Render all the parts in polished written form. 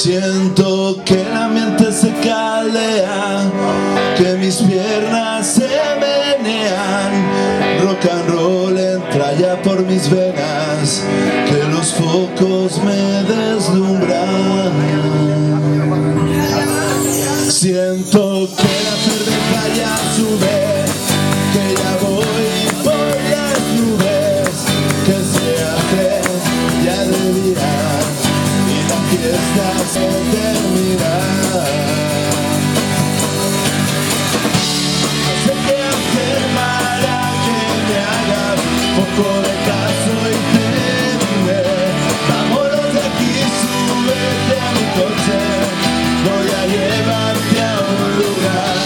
Siento que la mente se caldea, que mis piernas se menean. Rock and roll entra ya por mis venas, que los focos me deslumbran. Siento que la cerveza ya sube, que ya voy por las nubes, que se hace ya de día y la fiesta se termina. No sé qué hacer para que me hagas poco de caso y te diré: vámonos de aquí, súbete a mi coche, voy a llevarte a un lugar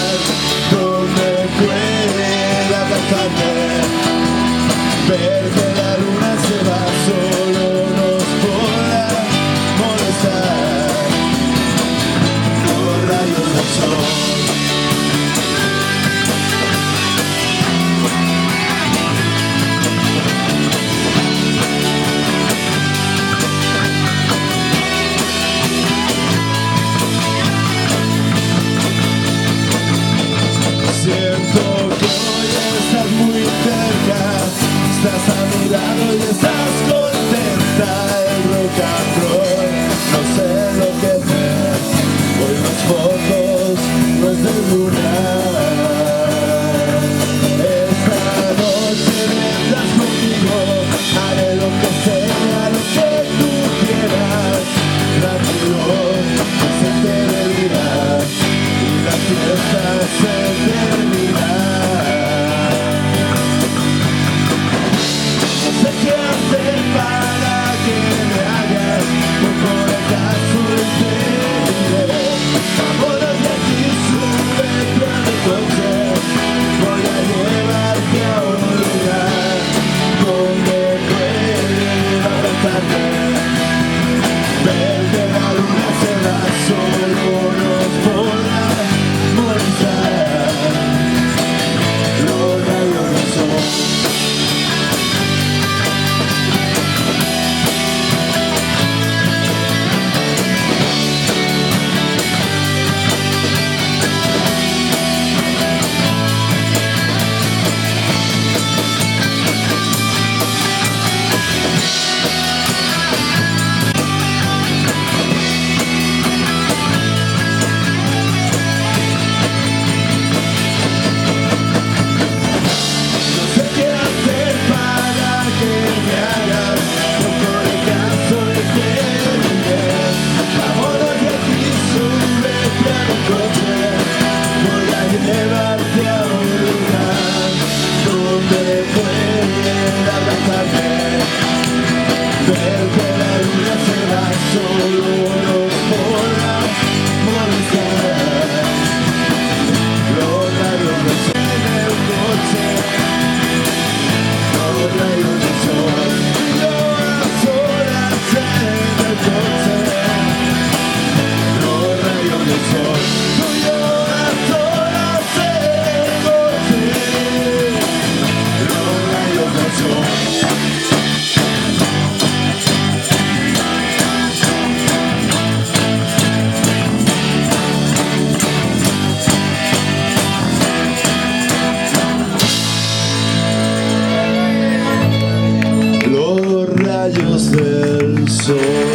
donde pueda abrazarte, ver que la luna se va, solo nos podrá molestar los rayos del sol. Siento que hoy estás muy cerca, estás a mi lado y estás contenta. El rock and roll, no sé lo que hacer, hoy los focos no es de luna. Esta noche vendrás conmigo, haré lo que sea, lo que tú quieras. Rápido, que se te día y la fiesta se termina. No sé qué hacer para que me hagas poco de caso y te diré: vámonos de aquí, súbete a mi coche, voy a llevarte a un lugar donde pueda abrazarte, ver que la luna se va, solo nos podrá molestar los rayos del sol. No sé qué hacer para que me hagas poco de caso y te diré: vámonos de aquí, súbete a mi coche, voy a llevarte a un lugar donde pueda abrazarte, ver que la luna se va, solo nos podrá molestar los rayos del sol en el coche. Los rayos del sol, yo a solas en el coche. Los rayos del sol, yo a solas en el coche. Los rayos del sol. Los rayos del sol.